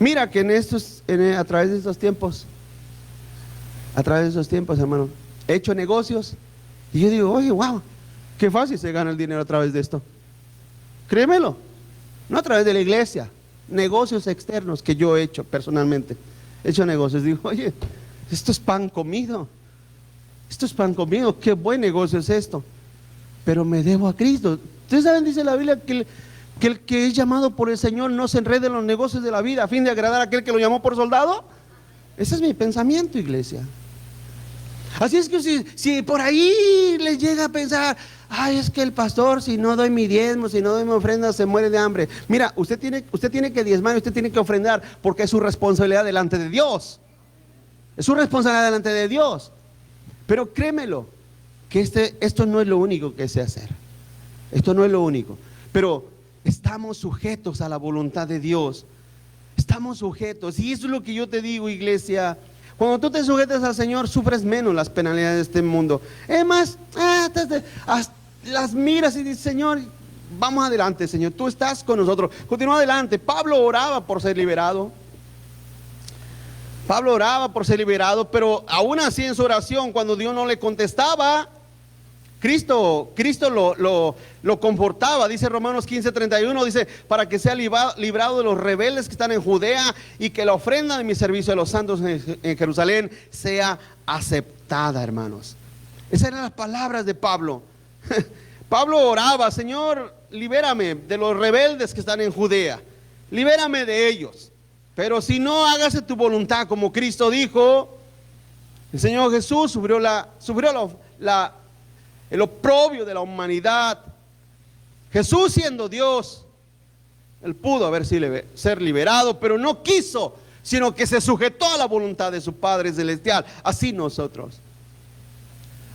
Mira que a través de estos tiempos, hermano, he hecho negocios y yo digo, oye, wow, qué fácil se gana el dinero a través de esto. Créemelo, no a través de la iglesia, negocios externos que yo he hecho personalmente. He hecho negocios, digo, oye, esto es pan comido, qué buen negocio es esto, pero me debo a Cristo. Ustedes saben, dice la Biblia, que el que es llamado por el Señor no se enrede en los negocios de la vida a fin de agradar a aquel que lo llamó por soldado. Ese es mi pensamiento, iglesia. Así es que si por ahí les llega a pensar, ay, es que el pastor, si no doy mi diezmo, si no doy mi ofrenda, se muere de hambre. Mira, usted tiene que diezmar, usted tiene que ofrendar, porque es su responsabilidad delante de Dios. Es su responsabilidad delante de Dios. Pero créemelo, que esto no es lo único que sé hacer. Esto no es lo único. Pero estamos sujetos a la voluntad de Dios. Estamos sujetos. Y eso es lo que yo te digo, iglesia. Cuando tú te sujetas al Señor, sufres menos las penalidades de este mundo. Es más, las miras y dices, Señor, vamos adelante, Señor, tú estás con nosotros. Continúa adelante. Pablo oraba por ser liberado. Pero aún así en su oración, cuando Dios no le contestaba, Cristo lo confortaba. Dice Romanos 15:31, dice, para que sea librado de los rebeldes que están en Judea, y que la ofrenda de mi servicio a los santos en Jerusalén sea aceptada, hermanos. Esas eran las palabras de Pablo. Pablo oraba, Señor, libérame de los rebeldes que están en Judea, libérame de ellos, pero si no, hágase tu voluntad, como Cristo dijo. El Señor Jesús sufrió el oprobio de la humanidad. Jesús, siendo Dios, Él pudo ser liberado, pero no quiso, sino que se sujetó a la voluntad de su Padre Celestial. Así nosotros.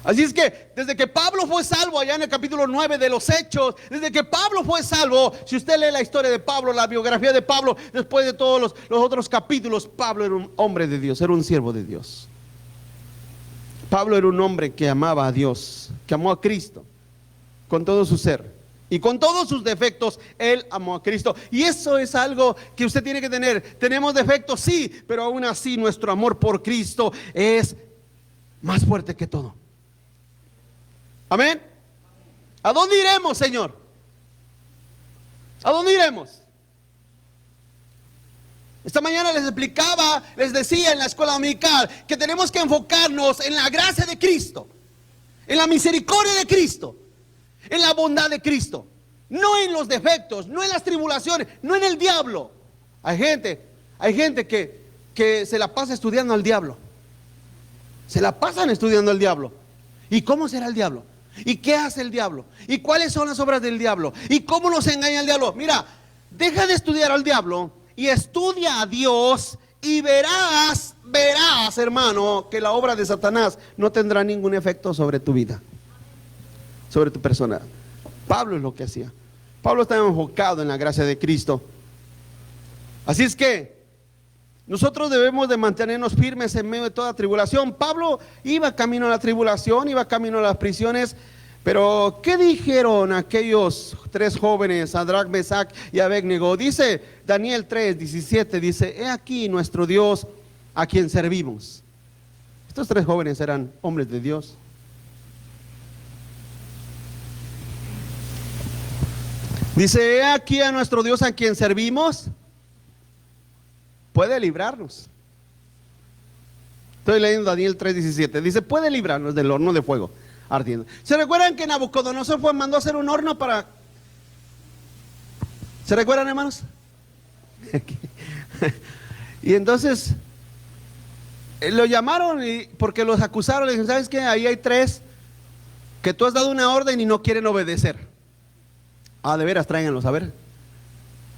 Así es que desde que Pablo fue salvo, allá en el capítulo 9 de los Hechos, desde que Pablo fue salvo, si usted lee la historia de Pablo, la biografía de Pablo, después de todos los otros capítulos, Pablo era un hombre de Dios, era un siervo de Dios. Pablo era un hombre que amaba a Dios, que amó a Cristo con todo su ser, y con todos sus defectos, él amó a Cristo. Y eso es algo que usted tiene que tener. Tenemos defectos, sí, pero aún así nuestro amor por Cristo es más fuerte que todo. Amén. ¿A dónde iremos, Señor? ¿A dónde iremos? Esta mañana les decía en la escuela dominical que tenemos que enfocarnos en la gracia de Cristo, en la misericordia de Cristo, en la bondad de Cristo, no en los defectos, no en las tribulaciones, no en el diablo. Hay gente que se la pasa estudiando al diablo. Se la pasan estudiando al diablo. ¿Y cómo será el diablo? ¿Y qué hace el diablo? ¿Y cuáles son las obras del diablo? ¿Y cómo nos engaña el diablo? Mira, deja de estudiar al diablo y estudia a Dios, y verás, hermano, que la obra de Satanás no tendrá ningún efecto sobre tu vida, sobre tu persona. Pablo es lo que hacía. Pablo estaba enfocado en la gracia de Cristo. Así es que nosotros debemos de mantenernos firmes en medio de toda tribulación. Pablo iba camino a la tribulación, iba camino a las prisiones. Pero ¿qué dijeron aquellos tres jóvenes, Sadrach, Mesach y Abednego? Dice Daniel 3:17, dice, he aquí nuestro Dios a quien servimos. Estos tres jóvenes eran hombres de Dios. Dice, he aquí a nuestro Dios a quien servimos, puede librarnos. Estoy leyendo Daniel 3:17. Dice, puede librarnos del horno de fuego ardiendo. ¿Se recuerdan que Nabucodonosor mandó a hacer un horno para... ¿Se recuerdan, hermanos? Y entonces lo llamaron porque los acusaron. Le dijeron, ¿sabes qué? Ahí hay tres que tú has dado una orden y no quieren obedecer. Ah, de veras, tráiganlos, a ver.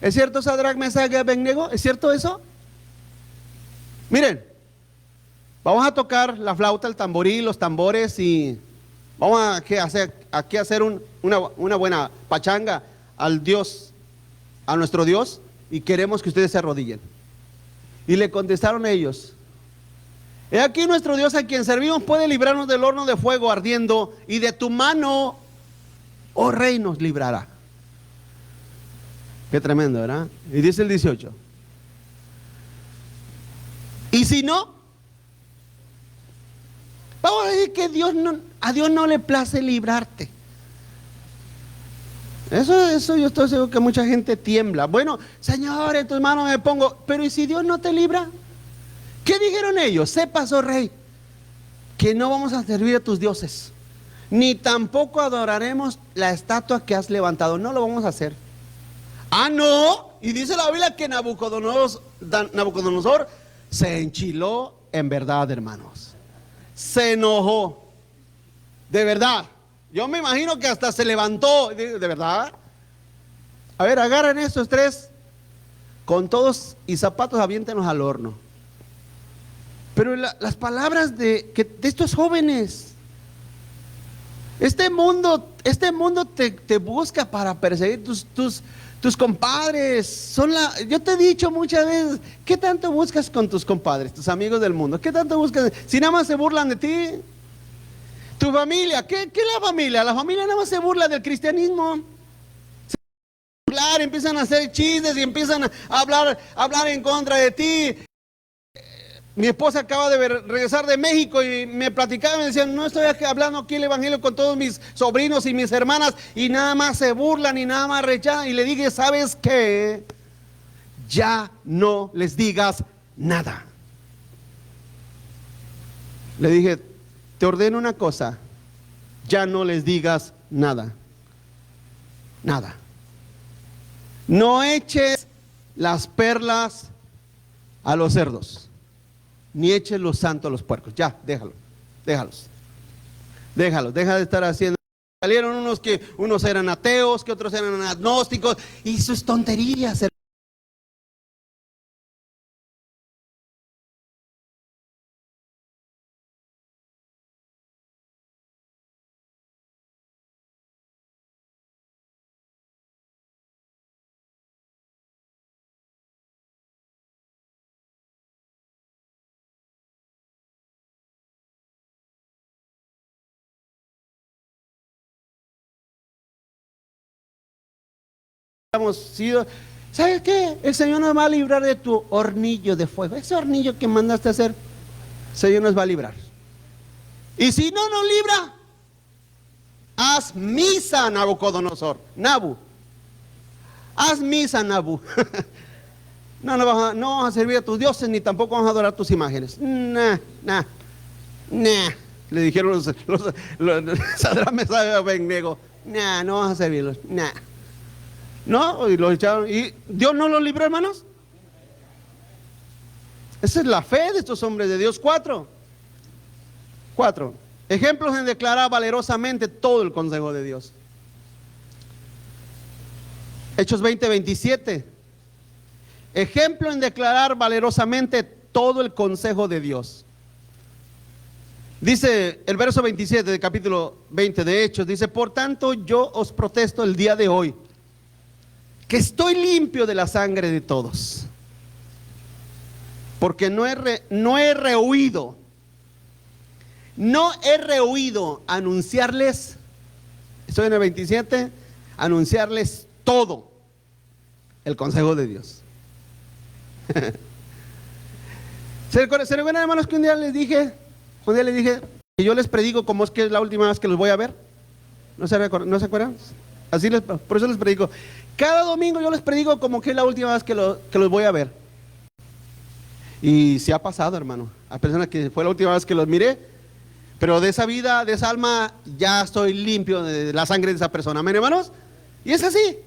¿Es cierto, Sadrach, Mesach y Abednego? ¿Es cierto eso? Miren, vamos a tocar la flauta, el tamboril, los tambores, y vamos a hacer una buena pachanga al Dios, a nuestro Dios, y queremos que ustedes se arrodillen. Y le contestaron ellos, he aquí nuestro Dios a quien servimos puede librarnos del horno de fuego ardiendo, y de tu mano, oh rey, nos librará. Qué tremendo, ¿verdad? Y dice el 18. Y si no, vamos a decir que a Dios no le place librarte. Eso yo estoy seguro que mucha gente tiembla. Bueno, Señor, en tus manos me pongo. Pero ¿y si Dios no te libra? ¿Qué dijeron ellos? Sepas, oh rey, que no vamos a servir a tus dioses, ni tampoco adoraremos la estatua que has levantado. No lo vamos a hacer. Ah, no. Y dice la Biblia que Nabucodonosor se enchiló en verdad, hermanos. Se enojó. De verdad. Yo me imagino que hasta se levantó. ¿De verdad? A ver, agarren estos tres. Con todos y zapatos aviéntenos al horno. Pero las palabras de estos jóvenes. Este mundo te busca para perseguir tus compadres. Yo te he dicho muchas veces, ¿qué tanto buscas con tus compadres, tus amigos del mundo? ¿Qué tanto buscas? Si nada más se burlan de ti. Tu familia, ¿qué es la familia? La familia nada más se burla del cristianismo. Empiezan a hacer chistes y empiezan a hablar en contra de ti. Mi esposa acaba de regresar de México y me platicaba y me decían, no estoy aquí hablando aquí el evangelio con todos mis sobrinos y mis hermanas y nada más se burlan y nada más rechazan. Y le dije, ¿sabes qué? Ya no les digas nada. Le dije, te ordeno una cosa, ya no les digas nada. Nada. No eches las perlas a los cerdos, ni eches lo santo a los puercos. Ya, déjalos, deja de estar haciendo. Salieron unos eran ateos, que otros eran agnósticos, y sus tonterías. ¿Sabes qué? El Señor nos va a librar de tu hornillo de fuego. Ese hornillo que mandaste a hacer, el Señor nos va a librar. Y si no nos libra, haz misa, Nabucodonosor. Haz misa, Nabu. No vamos a servir a tus dioses, ni tampoco vamos a adorar tus imágenes. Nah. Le dijeron los Sadrach, Mesach y Abednego. No vamos a servirlos. No, y los echaron. ¿Y Dios no los libró, hermanos? Esa es la fe de estos hombres de Dios. 4. Ejemplos en declarar valerosamente todo el consejo de Dios. Hechos 20:27. Ejemplo en declarar valerosamente todo el consejo de Dios. Dice el verso 27 del capítulo 20 de Hechos, dice, por tanto yo os protesto el día de hoy, que estoy limpio de la sangre de todos, porque no he rehuido anunciarles, estoy en el 27, anunciarles todo el consejo de Dios. ¿Se recuerdan, hermanos, que un día les dije que yo les predico como es que es la última vez que los voy a ver? ¿No se acuerdan? Por eso les predico. Cada domingo yo les predico como que es la última vez que los voy a ver. Y se ha pasado, hermano. A personas que fue la última vez que los miré, pero de esa vida, de esa alma, ya estoy limpio de la sangre de esa persona. ¿Amén, hermanos? Y es así.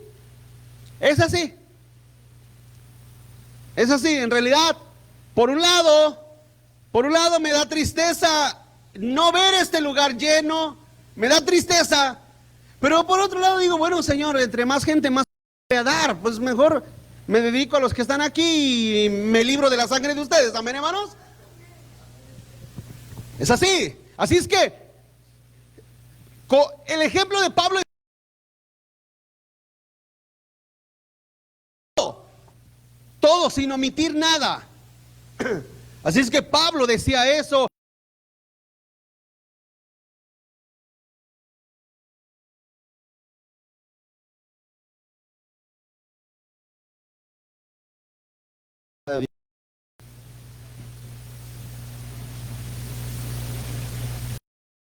En realidad, por un lado me da tristeza no ver este lugar lleno, me da tristeza, pero por otro lado digo, bueno, Señor, entre más gente más voy a dar, pues mejor me dedico a los que están aquí y me libro de la sangre de ustedes. ¿Amén, hermanos? Es así. Así es que el ejemplo de Pablo es todo sin omitir nada. Así es que Pablo decía eso.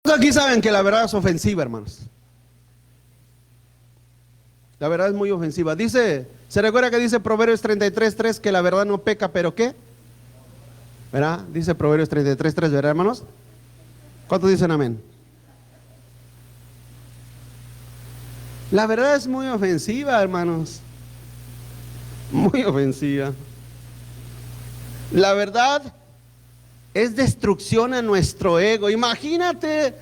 Aquí saben que la verdad es ofensiva, hermanos. La verdad es muy ofensiva. Dice, ¿se recuerda que dice Proverbios 33:3 que la verdad no peca, pero qué? ¿Verdad? Dice Proverbios 33:3, ¿verdad, hermanos? ¿Cuántos dicen amén? La verdad es muy ofensiva, hermanos. Muy ofensiva. La verdad es destrucción a nuestro ego. Imagínate,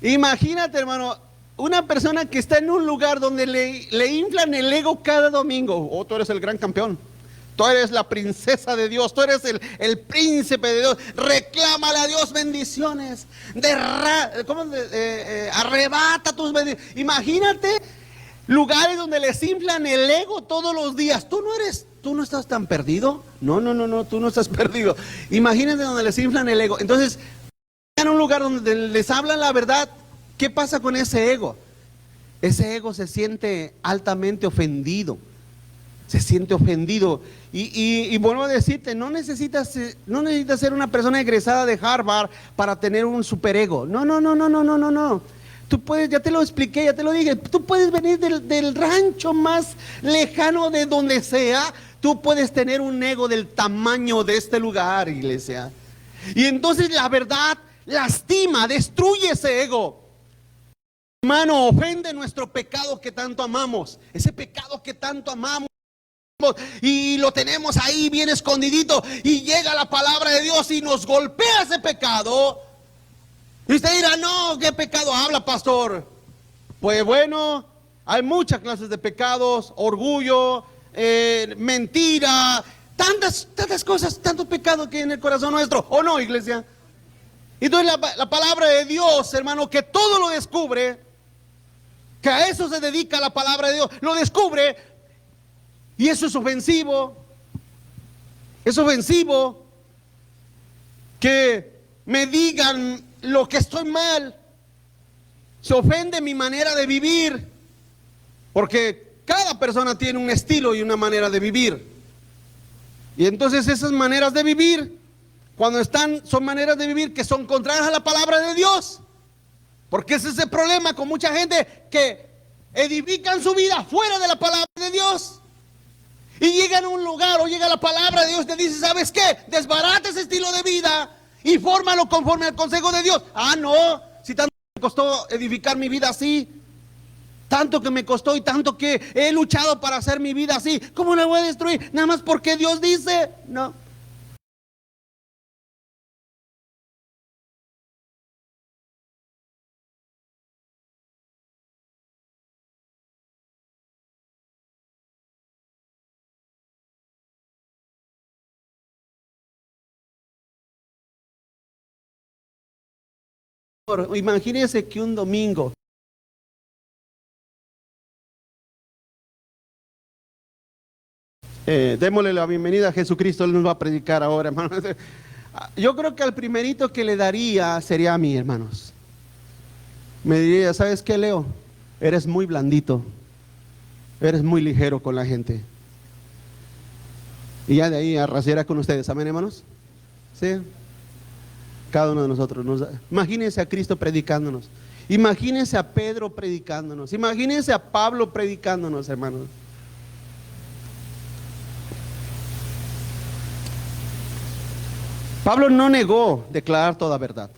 hermano, una persona que está en un lugar donde le inflan el ego cada domingo. Oh, tú eres el gran campeón. Tú eres la princesa de Dios. Tú eres el príncipe de Dios. Reclámale a Dios bendiciones. Arrebata tus bendiciones. Imagínate lugares donde les inflan el ego todos los días. Tú no estás tan perdido. No, tú no estás perdido. Imagínate donde les inflan el ego. Entonces, en un lugar donde les hablan la verdad, ¿qué pasa con ese ego? Ese ego se siente altamente ofendido. Se siente ofendido. Y vuelvo a decirte, no necesitas ser una persona egresada de Harvard para tener un superego. No. Tú puedes, ya te lo expliqué, ya te lo dije, tú puedes venir del rancho más lejano de donde sea, tú puedes tener un ego del tamaño de este lugar, iglesia. Y entonces la verdad lastima, destruye ese ego. Hermano, ofende nuestro pecado que tanto amamos, ese pecado que tanto amamos. Y lo tenemos ahí bien escondidito, y llega la palabra de Dios y nos golpea ese pecado. Y usted dirá, no, ¿qué pecado habla, pastor? Pues bueno, hay muchas clases de pecados, orgullo, mentira, tantas cosas, tanto pecado que hay en el corazón nuestro, ¿o no, iglesia? Entonces la palabra de Dios, hermano, que todo lo descubre, que a eso se dedica la palabra de Dios, lo descubre, y eso es ofensivo. Es ofensivo que me digan lo que estoy mal. Se ofende mi manera de vivir, porque cada persona tiene un estilo y una manera de vivir. Y entonces esas maneras de vivir, cuando son maneras de vivir que son contrarias a la palabra de Dios. Porque ese es el problema con mucha gente que edifican su vida fuera de la palabra de Dios. Y llegan a un lugar o llega la palabra de Dios y te dice, ¿sabes qué? Desbarata ese estilo de vida y fórmalo conforme al consejo de Dios. Ah, no, si tanto me costó edificar mi vida así, tanto que me costó y tanto que he luchado para hacer mi vida así, ¿cómo la voy a destruir? Nada más porque Dios dice. No. Imagínense que un domingo démosle la bienvenida a Jesucristo. Él nos va a predicar ahora, hermanos. Yo creo que al primerito que le daría sería a mí, hermanos. Me diría, ¿sabes qué, Leo? Eres muy blandito, eres muy ligero con la gente. Y ya de ahí arrasará con ustedes, amén, hermanos. Sí. Cada uno de nosotros. Imagínense a Cristo predicándonos. Imagínense a Pedro predicándonos. Imagínense a Pablo predicándonos, hermanos. Pablo no negó declarar toda verdad.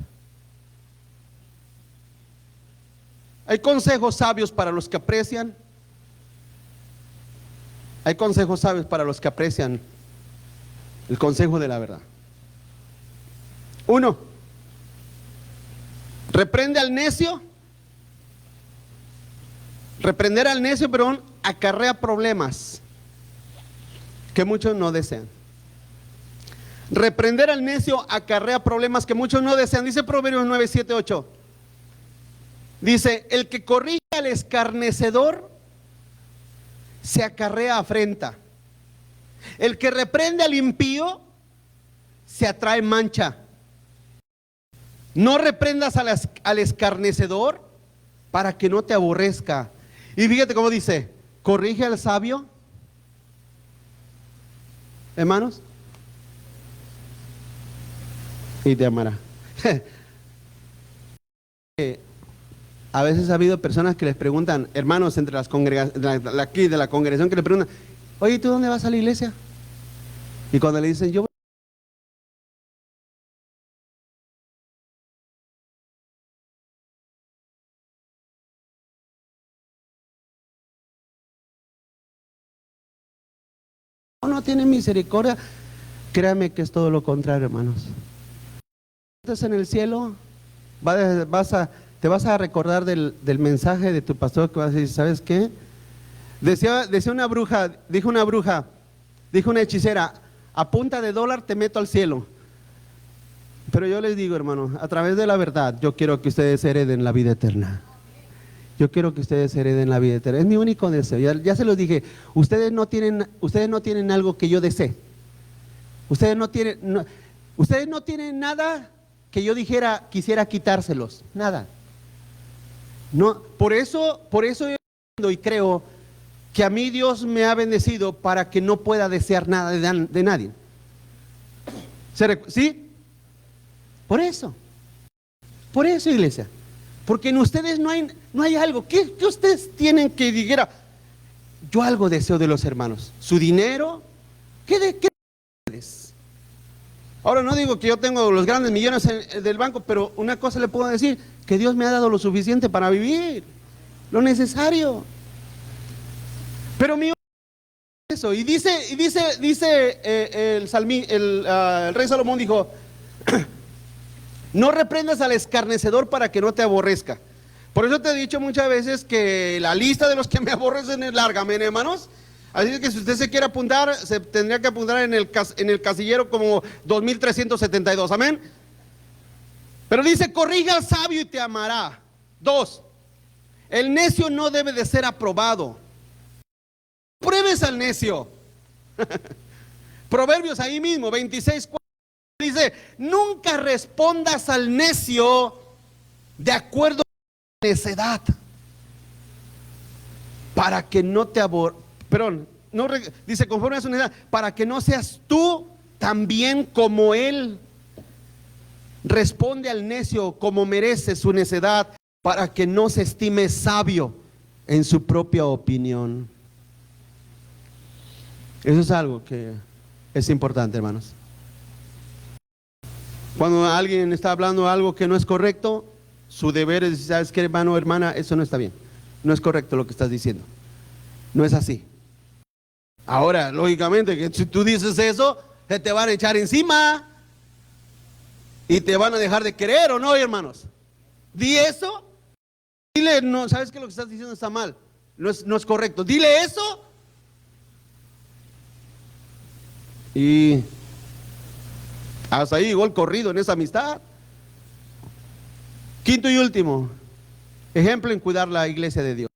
Hay consejos sabios para los que aprecian. Hay consejos sabios para los que aprecian el consejo de la verdad. 1. Reprende al necio. Reprender al necio, perdón, acarrea problemas que muchos no desean. Reprender al necio acarrea problemas que muchos no desean. Dice Proverbios 9, 7, 8. Dice, el que corrige al escarnecedor se acarrea afrenta. El que reprende al impío se atrae mancha. No reprendas al escarnecedor para que no te aborrezca. Y fíjate cómo dice, corrige al sabio. Hermanos, y te amará. A veces ha habido personas que les preguntan, hermanos entre las aquí de la congregación, que les preguntan, oye, ¿tú dónde vas a la iglesia? Y cuando le dicen, yo no tiene misericordia, créame que es todo lo contrario, hermanos. Entonces en el cielo te vas a recordar del mensaje de tu pastor, que vas a decir, ¿sabes qué? Decía una bruja, dijo una hechicera, a punta de dólar te meto al cielo. Pero yo les digo, hermano, a través de la verdad, yo quiero que ustedes hereden la vida eterna. Yo quiero que ustedes hereden la vida eterna. Es mi único deseo. Ya se los dije, ustedes no tienen algo que yo desee. Ustedes no tienen nada que yo quisiera quitárselos. Nada. No, por eso yo entiendo y creo que a mí Dios me ha bendecido para que no pueda desear nada de nadie. ¿Sí? Por eso, iglesia. Porque en ustedes no hay algo. ¿Qué ustedes tienen que dijera? Yo algo deseo de los hermanos. ¿Su dinero? ¿Qué ustedes? Ahora no digo que yo tengo los grandes millones del banco, pero una cosa le puedo decir, que Dios me ha dado lo suficiente para vivir, lo necesario. Pero mi eso, y dice el rey Salomón dijo, no reprendas al escarnecedor para que no te aborrezca. Por eso te he dicho muchas veces que la lista de los que me aborrecen es larga, amén, hermanos. Así que si usted se quiere apuntar, se tendría que apuntar en el casillero como 2372, amén. Pero dice, corrija al sabio y te amará. 2, el necio no debe de ser aprobado. Pruebes al necio. Proverbios ahí mismo, 26:4 dice, nunca respondas al necio de acuerdo a la necedad, para que no te dice conforme a su necedad, para que no seas tú también como él. Responde al necio como merece su necedad, para que no se estime sabio en su propia opinión. Eso es algo que es importante, hermanos. Cuando alguien está hablando algo que no es correcto, su deber es decir, ¿sabes qué, hermano o hermana? Eso no está bien. No es correcto lo que estás diciendo. No es así. Ahora, lógicamente, que si tú dices eso, se te van a echar encima y te van a dejar de querer, ¿o no, hermanos? Di eso. Dile, no, ¿sabes que lo que estás diciendo está mal? No es correcto. Dile eso. Y hasta ahí gol corrido en esa amistad. Quinto y último, ejemplo en cuidar la iglesia de Dios.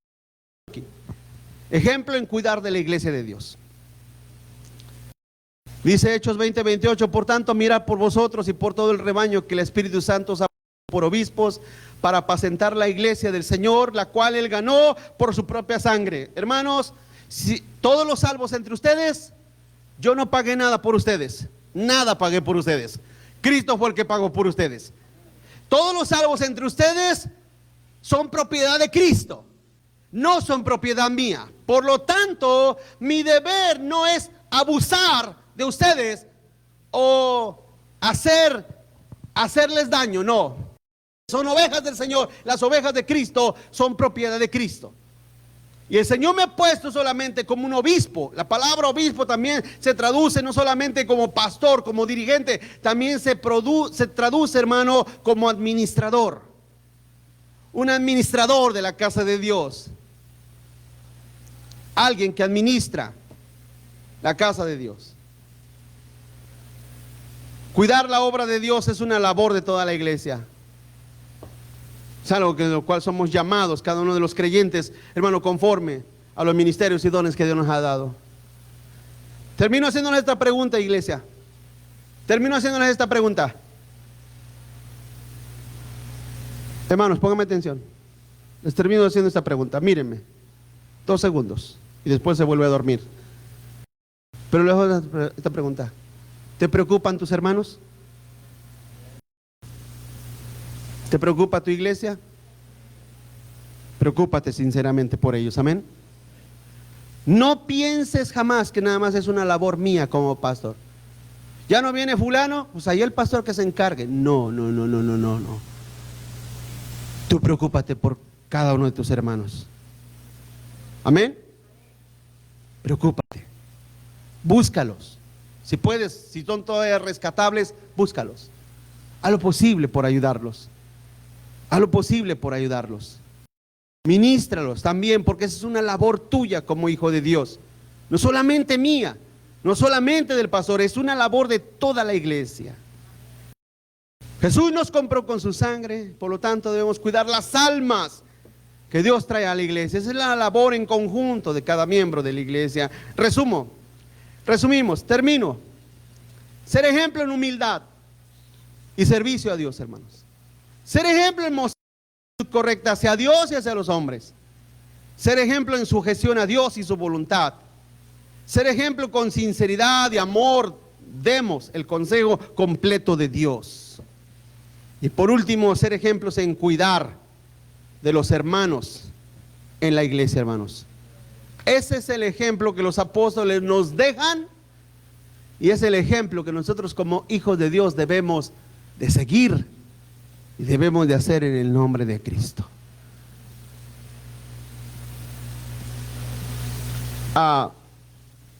Ejemplo en cuidar de la iglesia de Dios. Dice Hechos 20:28, por tanto mirad por vosotros y por todo el rebaño que el Espíritu Santo os ha puesto por obispos para apacentar la iglesia del Señor, la cual él ganó por su propia sangre. Hermanos, si todos los salvos entre ustedes, yo no pagué nada por ustedes, nada pagué por ustedes. Cristo fue el que pagó por ustedes. Todos los salvos entre ustedes son propiedad de Cristo, no son propiedad mía. Por lo tanto, mi deber no es abusar de ustedes o hacerles daño, no. Son ovejas del Señor, las ovejas de Cristo son propiedad de Cristo. Y el Señor me ha puesto solamente como un obispo. La palabra obispo también se traduce no solamente como pastor, como dirigente, también se traduce, hermano, como administrador. Un administrador de la casa de Dios. Alguien que administra la casa de Dios. Cuidar la obra de Dios es una labor de toda la iglesia. Es algo de lo cual somos llamados cada uno de los creyentes, hermano, conforme a los ministerios y dones que Dios nos ha dado. Termino haciéndoles esta pregunta, iglesia. Hermanos, pónganme atención. Les termino haciendo esta pregunta. Mírenme. 2 segundos. Y después se vuelve a dormir. Pero luego esta pregunta. ¿Te preocupan tus hermanos? ¿Te preocupa tu iglesia? Preocúpate sinceramente por ellos, amén. No pienses jamás que nada más es una labor mía como pastor. Ya no viene fulano, pues ahí el pastor que se encargue. No. Tú preocúpate por cada uno de tus hermanos. Amén. Preocúpate. Búscalos. Si puedes, si son todavía rescatables, búscalos. Haz lo posible por ayudarlos. Haz lo posible por ayudarlos. Ministralos también, porque esa es una labor tuya como hijo de Dios. No solamente mía, no solamente del pastor, es una labor de toda la iglesia. Jesús nos compró con su sangre, por lo tanto debemos cuidar las almas que Dios trae a la iglesia. Esa es la labor en conjunto de cada miembro de la iglesia. Resumimos, termino. Ser ejemplo en humildad y servicio a Dios, hermanos. Ser ejemplo en mostrar correcta hacia Dios y hacia los hombres. Ser ejemplo en sujeción a Dios y su voluntad. Ser ejemplo con sinceridad y amor. Demos el consejo completo de Dios. Y por último, ser ejemplos en cuidar de los hermanos en la iglesia, hermanos. Ese es el ejemplo que los apóstoles nos dejan y es el ejemplo que nosotros como hijos de Dios debemos de seguir y debemos de hacer en el nombre de Cristo.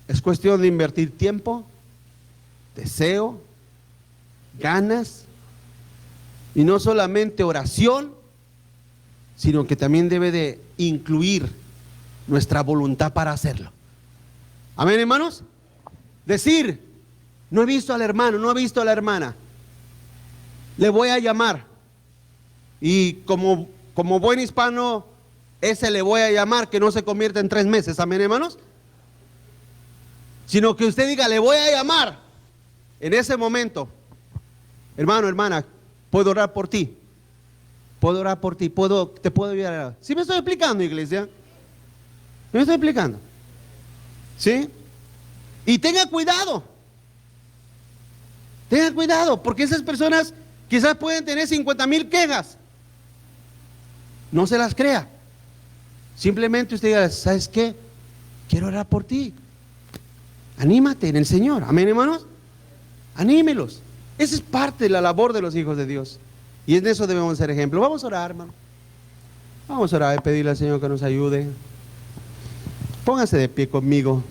Es cuestión de invertir tiempo, deseo, ganas y no solamente oración, sino que también debe de incluir nuestra voluntad para hacerlo. Amén, hermanos. Decir, no he visto al hermano, no he visto a la hermana, le voy a llamar. Y como buen hispano, ese le voy a llamar, que no se convierta en 3 meses. Amén, hermanos. Sino que usted diga, le voy a llamar en ese momento. Hermano, hermana, puedo orar por ti. Puedo orar por ti, te puedo ayudar. ¿Sí me estoy explicando, iglesia? ¿Me estoy explicando? ¿Sí? Y tenga cuidado, porque esas personas quizás pueden tener 50,000 quejas. No se las crea. Simplemente usted diga, ¿sabes qué? Quiero orar por ti. Anímate en el Señor. Amén, hermanos. Anímelos. Esa es parte de la labor de los hijos de Dios. Y en eso debemos ser ejemplo. Vamos a orar, hermano. Vamos a orar y pedirle al Señor que nos ayude. Póngase de pie conmigo.